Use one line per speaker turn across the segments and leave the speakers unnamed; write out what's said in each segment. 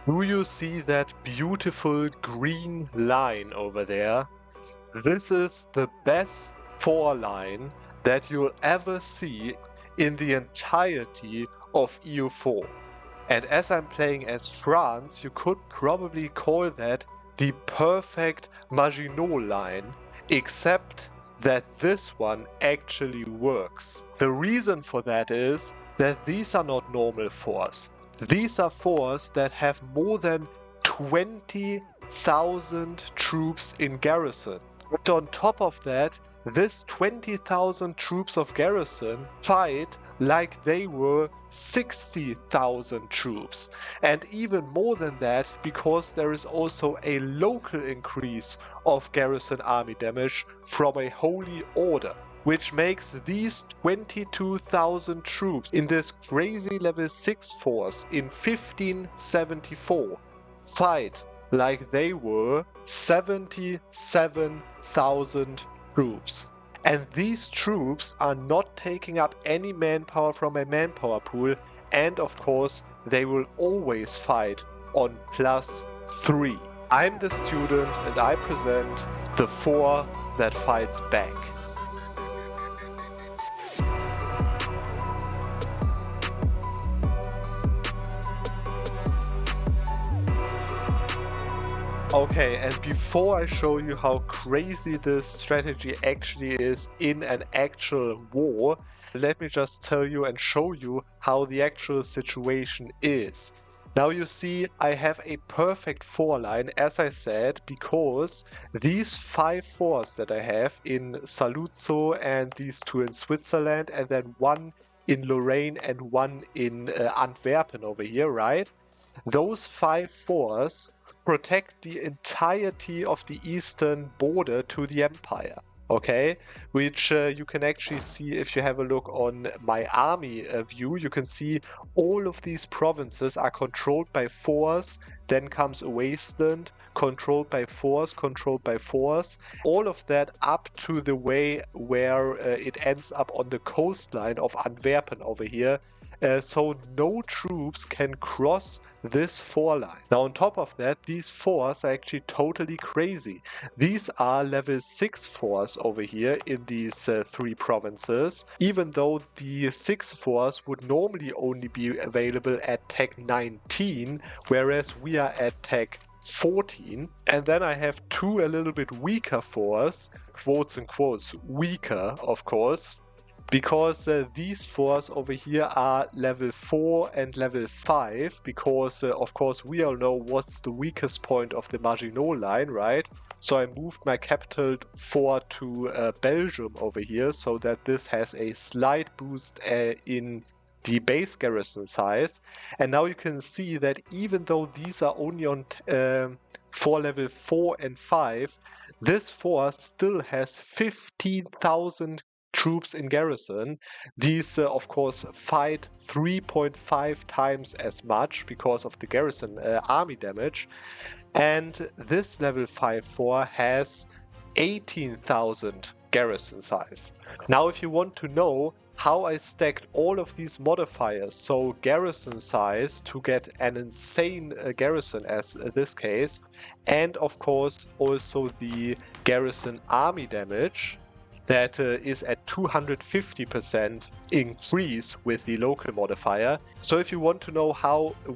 Do you see that beautiful green line over there? This is the best 4 line that you'll ever see in the entirety of EU4. And as I'm playing as France, you could probably call that the perfect Maginot line, except that this one actually works. The reason for that is that these are not normal 4s. These are 4s that have more than 20,000 troops in garrison. But on top of that, this 20,000 troops of garrison fight like they were 60,000 troops. And even more than that, because there is also a local increase of garrison army damage from a holy order, which makes these 22,000 troops in this crazy level 6 force in 1574 fight like they were 77,000 troops. And these troops are not taking up any manpower from a manpower pool, and of course they will always fight on +3. I'm the student and I present the 4 that fights back. Okay, and before I show you how crazy this strategy actually is in an actual war, let me just tell you and show you how the actual situation is. Now you see I have a perfect 4 line, as I said, because these 5 4s that I have in Saluzzo and these 2 in Switzerland and then 1 in Lorraine and 1 in Antwerpen over here, right? Those 5 4s protect the entirety of the eastern border to the empire, okay? Which you can actually see if you have a look on my army view. You can see all of these provinces are controlled by 4s, then comes a wasteland, controlled by 4s, controlled by 4s. All of that up to the way where it ends up on the coastline of Antwerpen over here. So no troops can cross this 4 line. Now on top of that, these 4s are actually totally crazy. These are level 6 4s over here in these 3 provinces, even though the 6 4s would normally only be available at tech 19, whereas we are at tech 14. And then I have 2 a little bit weaker 4s, quotes and quotes, weaker of course, because these 4s over here are level 4 and level 5, because of course we all know what's the weakest point of the Maginot line, right? So I moved my capital 4 to Belgium over here, so that this has a slight boost in the base garrison size. And now you can see that even though these are only on for level 4 and 5, this 4 still has 15,000 troops in garrison. These of course fight 3.5 times as much because of the garrison army damage, and this level 5-4 has 18,000 garrison size. Now if you want to know how I stacked all of these modifiers, so garrison size to get an insane garrison as this case, and of course also the garrison army damage, that is at 250% increase with the local modifier. So if you want to know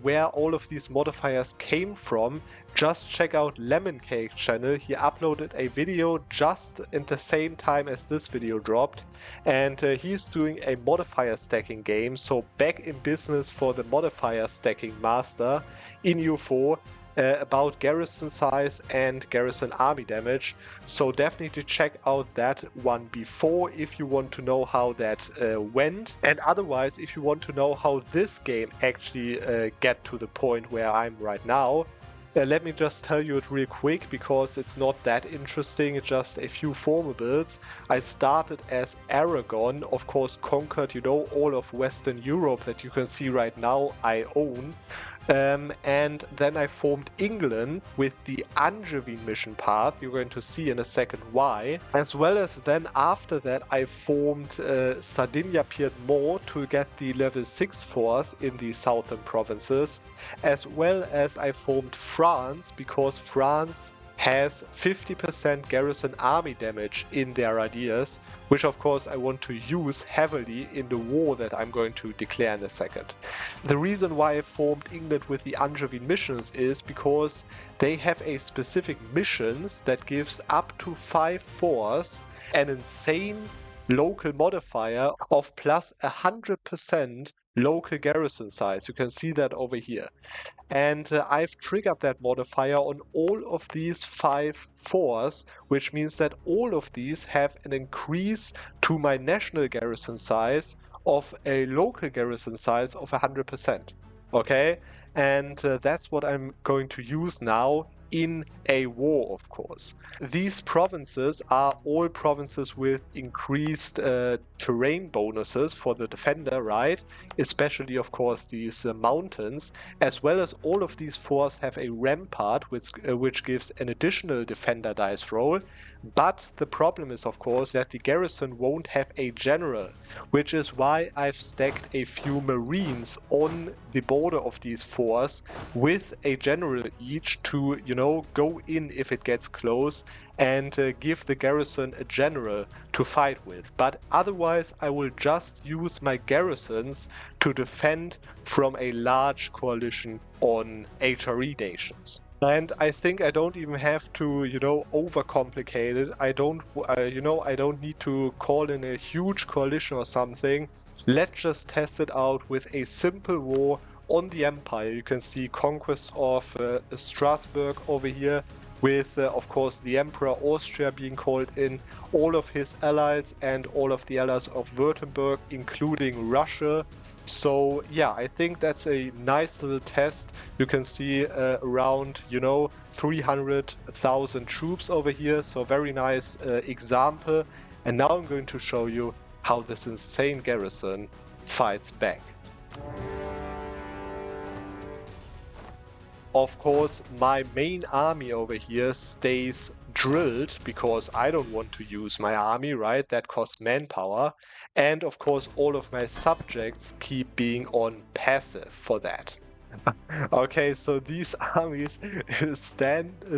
where all of these modifiers came from, just check out Lemon Cake channel. He uploaded a video just in the same time as this video dropped, and he's doing a modifier stacking game, so back in business for the modifier stacking master in EU4. About garrison size and garrison army damage, so definitely check out that one before if you want to know how that went, and otherwise if you want to know how this game actually get to the point where I'm right now, let me just tell you it real quick because it's not that interesting, just a few formal builds. I started as Aragon, of course conquered, all of Western Europe that you can see right now I own. And then I formed England with the Angevin mission path. You're going to see in a second why. As well as then after that I formed Sardinia Piedmont to get the level 6 force in the southern provinces. As well as I formed France because France has 50% garrison army damage in their ideas, which of course I want to use heavily in the war that I'm going to declare in a second. The reason why I formed England with the Angevin missions is because they have a specific missions that gives up to 5 force an insane local modifier of plus 100% local garrison size. You can see that over here. And I've triggered that modifier on all of these 5 forts, which means that all of these have an increase to my national garrison size of a local garrison size of 100%. Okay? And that's what I'm going to use now in a war, of course. These provinces are all provinces with increased terrain bonuses for the defender, right? Especially, of course, these mountains, as well as all of these forts have a rampart, which gives an additional defender dice roll. But the problem is, of course, that the garrison won't have a general, which is why I've stacked a few marines on the border of these forts with a general each to, go in if it gets close and give the garrison a general to fight with. But otherwise, I will just use my garrisons to defend from a large coalition on HRE nations. And I think I don't even have to, overcomplicate it. I don't need to call in a huge coalition or something. Let's just test it out with a simple war on the Empire. You can see conquest of Strasbourg over here with, of course, the Emperor Austria being called in, all of his allies and all of the allies of Württemberg, including Russia. So yeah, I think that's a nice little test. You can see around 300,000 troops over here, so very nice example. And now I'm going to show you how this insane garrison fights back. Of course, my main army over here stays drilled because I don't want to use my army, right? That costs manpower. And of course, all of my subjects keep being on passive for that. Okay, so these armies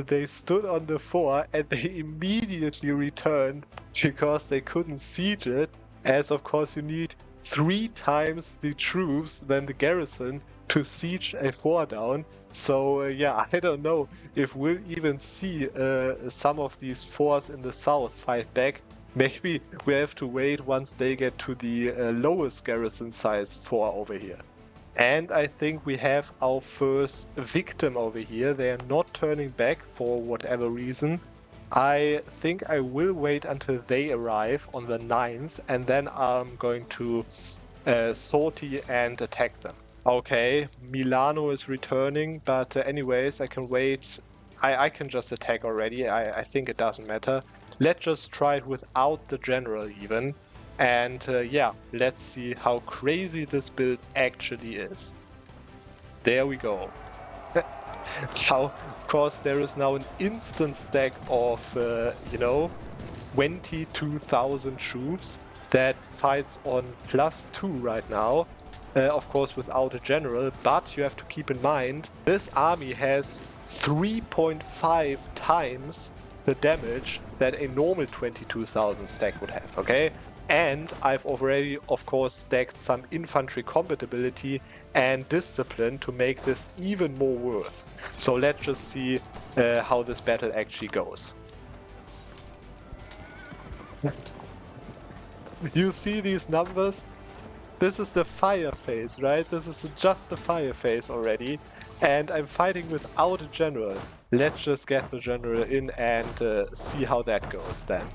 they stood on the fort and they immediately returned because they couldn't siege it, as of course you need 3 times the troops than the garrison to siege a fort down. So yeah, I don't know if we'll even see some of these forts in the south fight back. Maybe we have to wait once they get to the lowest garrison size fort over here. And I think we have our first victim over here. They are not turning back for whatever reason. I think I will wait until they arrive on the 9th, and then I'm going to sortie and attack them. Okay, Milano is returning, but anyways, I can wait. I can just attack already. I think it doesn't matter. Let's just try it without the general even. And yeah, let's see how crazy this build actually is. There we go. Now, of course, there is now an instant stack of, 22,000 troops that fights on +2 right now. Of course, without a general, but you have to keep in mind, this army has 3.5 times the damage that a normal 22,000 stack would have, okay? And I've already, of course, stacked some infantry compatibility and discipline to make this even more worth. So let's just see how this battle actually goes. You see these numbers? This is the fire phase, right? This is just the fire phase already. And I'm fighting without a general. Let's just get the general in and see how that goes then.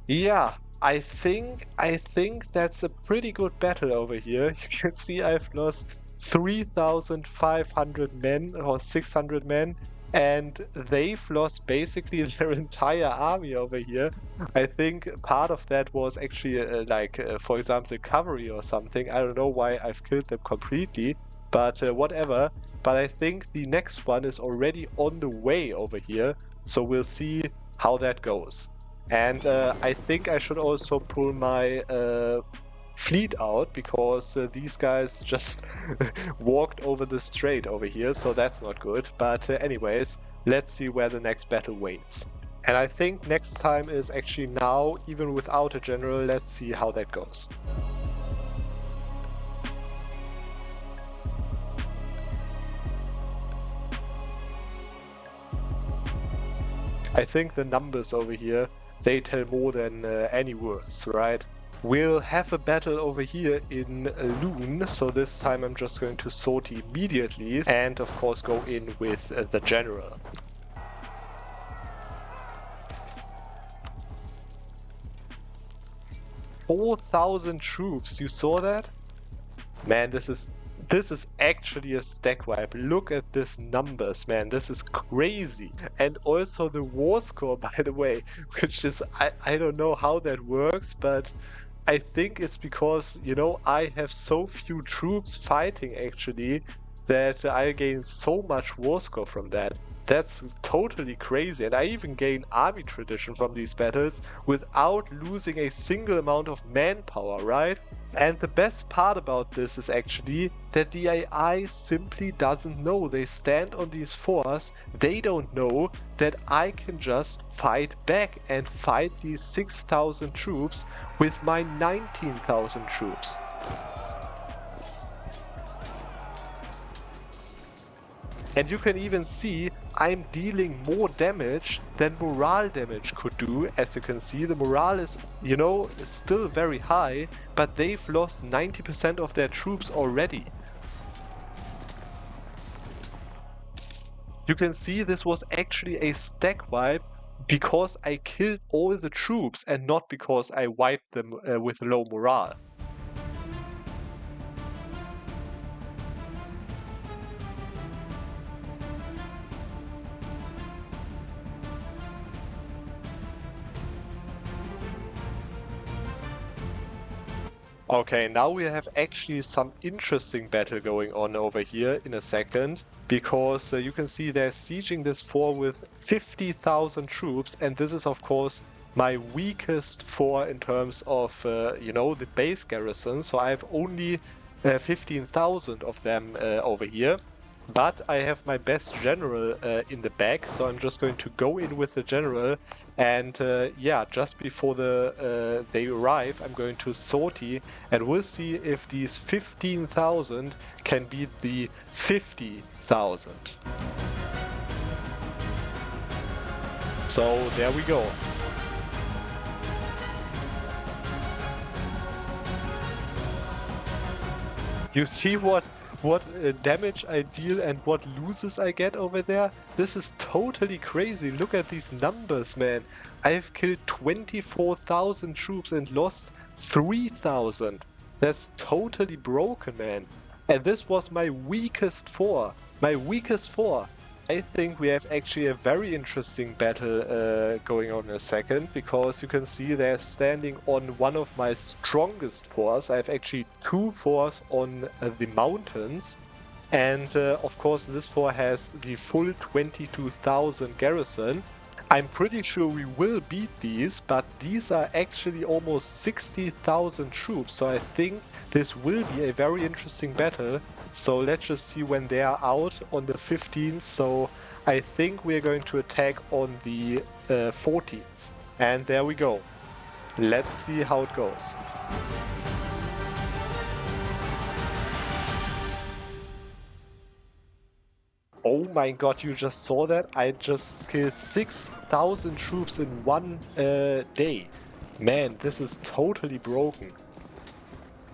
Yeah, I think that's a pretty good battle over here. You can see I've lost 3,500 men or 600 men. and they've lost basically their entire army over here. I think part of that was actually for example, cavalry or something. I don't know why I've killed them completely, but whatever. But I think the next one is already on the way over here, so we'll see how that goes. And I think I should also pull my fleet out, because these guys just walked over the strait over here, so that's not good. But anyways, let's see where the next battle waits. And I think next time is actually now, even without a general. Let's see how that goes. I think the numbers over here, they tell more than any words, right? We'll have a battle over here in Loon, so this time I'm just going to sortie immediately and of course go in with the general. "4,000 troops, you saw that? Man, this is actually a stack wipe. Look at this numbers, man. This is crazy. And also the war score, by the way, which is, I don't know how that works, but I think it's because, you know, I have so few troops fighting actually that I gain so much war score from that. That's totally crazy. And I even gain army tradition from these battles without losing a single amount of manpower, right? And the best part about this is actually that the AI simply doesn't know. They stand on these fours, they don't know that I can just fight back and fight these 6,000 troops with my 19,000 troops. And you can even see I'm dealing more damage than morale damage could do. As you can see, the morale is, you know, still very high, but they've lost 90% of their troops already. You can see this was actually a stack wipe because I killed all the troops and not because I wiped them with low morale. Okay, now we have actually some interesting battle going on over here in a second, because you can see they're sieging this fort with 50,000 troops, and this is of course my weakest fort in terms of, you know, the base garrison, so I have only 15,000 of them over here. But I have my best general in the back, so I'm just going to go in with the general. And yeah, just before they arrive, I'm going to sortie, and we'll see if these 15,000 can beat the 50,000. So there we go. You see what damage I deal and what loses I get over there? This is totally crazy. Look at these numbers, man. I've killed 24,000 troops and lost 3,000. That's totally broken, man. And this was my weakest four. My weakest four. I think we have actually a very interesting battle going on in a second, because you can see they're standing on one of my strongest forts. I have actually two forts on the mountains, and of course this fort has the full 22,000 garrison. I'm pretty sure we will beat these, but these are actually almost 60,000 troops, so I think this will be a very interesting battle. So let's just see when they are out on the 15th. So I think we're going to attack on the 14th. And there we go. Let's see how it goes. Oh my god, you just saw that? I just killed 6,000 troops in one day. Man, this is totally broken.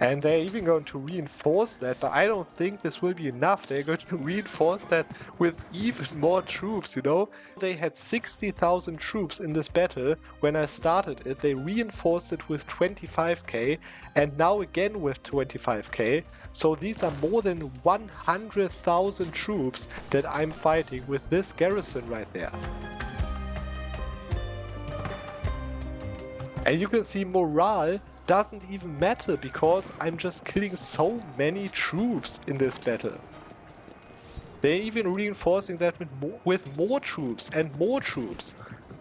And they're even going to reinforce that, but I don't think this will be enough. They're going to reinforce that with even more troops, you know? They had 60,000 troops in this battle when I started it. They reinforced it with 25k, and now again with 25k. So these are more than 100,000 troops that I'm fighting with this garrison right there. And you can see morale doesn't even matter because I'm just killing so many troops in this battle. They're even reinforcing that with more troops and more troops.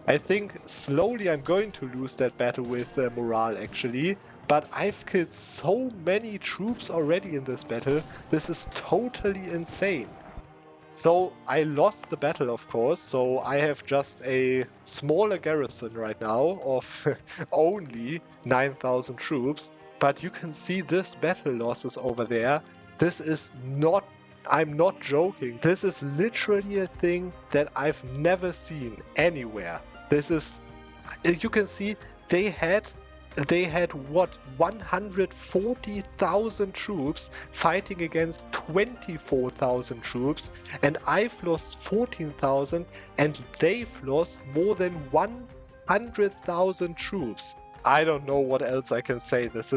I think slowly I'm going to lose that battle with morale actually, but I've killed so many troops already in this battle. This is totally insane. So I lost the battle, of course, so I have just a smaller garrison right now of only 9,000 troops. But you can see this battle losses over there. This is not, I'm not joking. This is literally a thing that I've never seen anywhere. This is, you can see they had what, 140,000 troops fighting against 24,000 troops, and I've lost 14,000 and they've lost more than 100,000 troops. I don't know what else I can say. This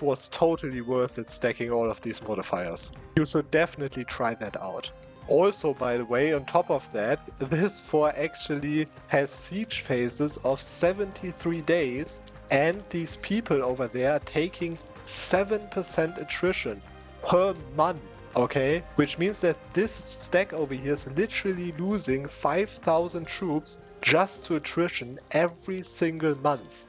was totally worth it, stacking all of these modifiers. You should definitely try that out. Also, by the way, on top of that, this fort actually has siege phases of 73 days, and these people over there are taking 7% attrition per month, okay? Which means that this stack over here is literally losing 5,000 troops just to attrition every single month.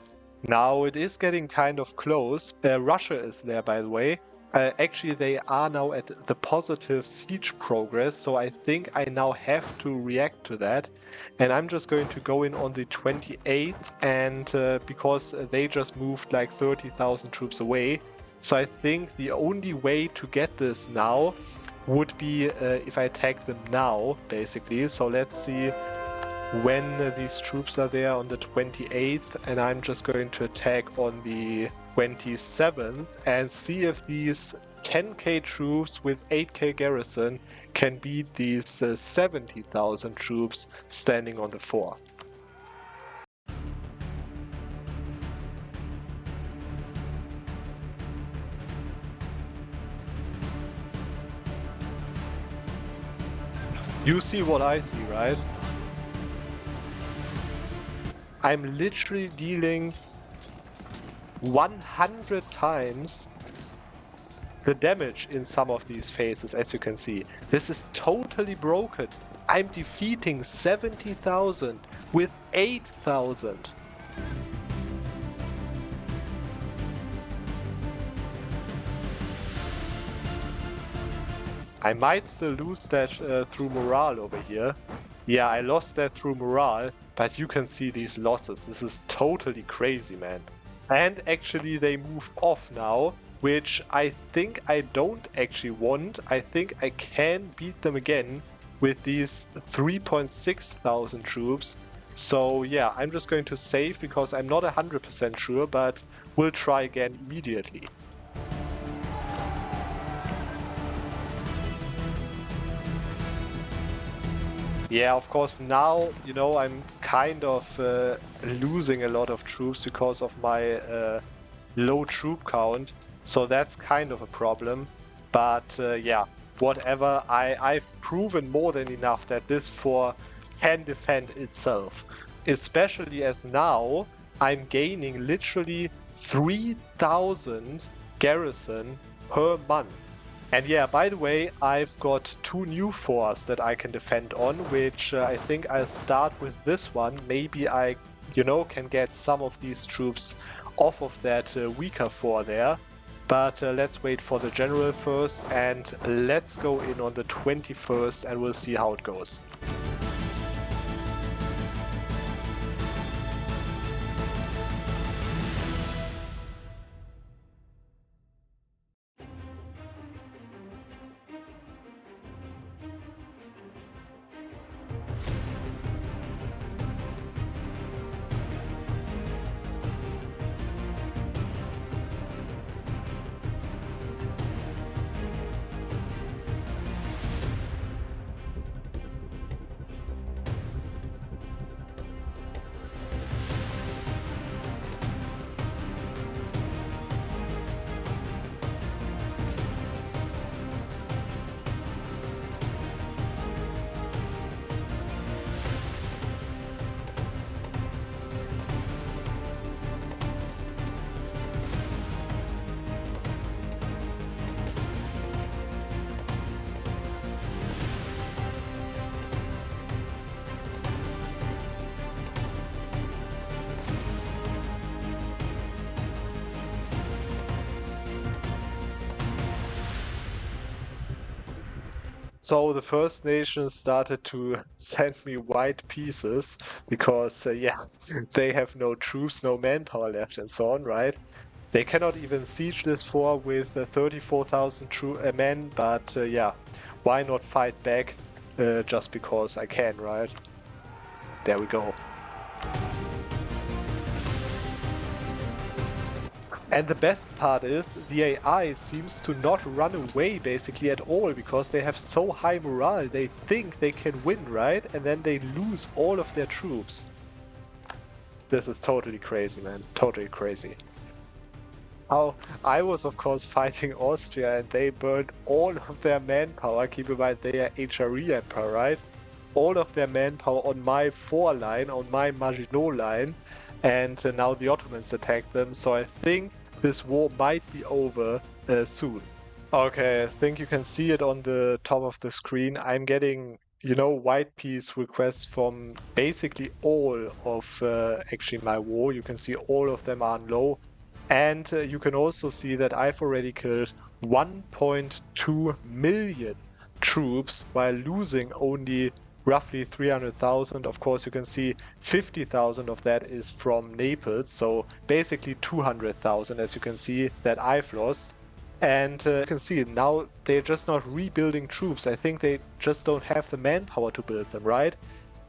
Now, it is getting kind of close. Russia is there, by the way. Actually, they are now at the positive siege progress, so I think I now have to react to that. And I'm just going to go in on the 28th, and because they just moved like 30,000 troops away. So I think the only way to get this now would be if I attack them now, basically. So let's see when these troops are there on the 28th, and I'm just going to attack on the 27th and see if these 10k troops with 8k garrison can beat these 70,000 troops standing on the fort. You see what I see, right? I'm literally dealing 100 times the damage in some of these phases, as you can see. This is totally broken. I'm defeating 70,000 with 8,000. I might still lose that through morale over here. Yeah, I lost that through morale, but you can see these losses. This is totally crazy, man. And actually they moved off now, which I think I don't actually want. I think I can beat them again with these 3,600 troops. So yeah, I'm just going to save because I'm not 100% sure, but we'll try again immediately. Yeah, of course, now, you know, I'm kind of losing a lot of troops because of my low troop count. So that's kind of a problem. But yeah, whatever. I've proven more than enough that this fort can defend itself. Especially as now I'm gaining literally 3,000 garrison per month. And yeah, by the way, I've got 2 new forts that I can defend on, which I think I'll start with this one. Maybe I, you know, can get some of these troops off of that weaker fort there. But let's wait for the general first, and let's go in on the 21st and we'll see how it goes. So the First Nations started to send me white pieces because, yeah, they have no troops, no manpower left and so on, right? They cannot even siege this fort with 34,000 men, but yeah, why not fight back just because I can, right? There we go. And the best part is, the AI seems to not run away basically at all, because they have so high morale, they think they can win, right? And then they lose all of their troops. This is totally crazy, man. Totally crazy. How I was, of course, fighting Austria, and they burned all of their manpower. Keep in mind, they are HRE Empire, right? All of their manpower on my 4 line, on my Maginot line, and now the Ottomans attacked them, so I think this war might be over soon. Okay, I think you can see it on the top of the screen. I'm getting, you know, white piece requests from basically all of actually my war. You can see all of them are low. And you can also see that I've already killed 1.2 million troops while losing only roughly 300,000. Of course, you can see 50,000 of that is from Naples, so basically 200,000, as you can see, that I've lost. And you can see now they're just not rebuilding troops. I think they just don't have the manpower to build them, right?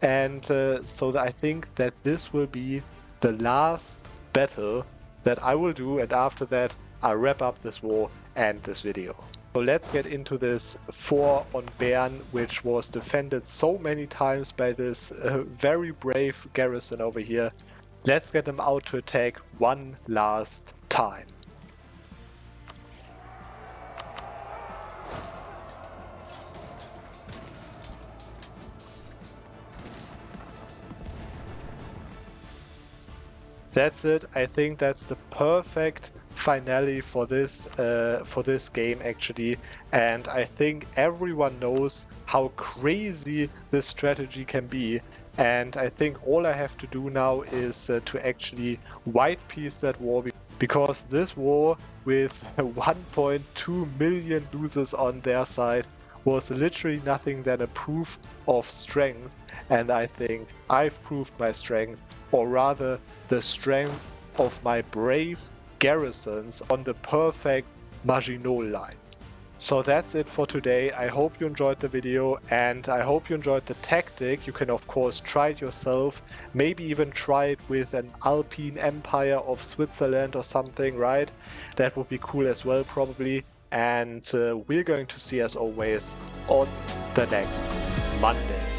And so I think that this will be the last battle that I will do, and after that I'll wrap up this war and this video. So let's get into this fort on Bern, which was defended so many times by this very brave garrison over here. Let's get them out to attack one last time. That's it. I think that's the perfect finale for this game actually, and I think everyone knows how crazy this strategy can be. And I think all I have to do now is to actually white piece that war, because this war with 1.2 million losers on their side was literally nothing than a proof of strength. And I think I've proved my strength, or rather the strength of my brave garrisons on the perfect Maginot line. So that's it for today. I hope you enjoyed the video, and I hope you enjoyed the tactic. You can of course try it yourself, maybe even try it with an Alpine Empire of Switzerland or something, right? That would be cool as well probably. And we're going to see, as always, on the next Monday.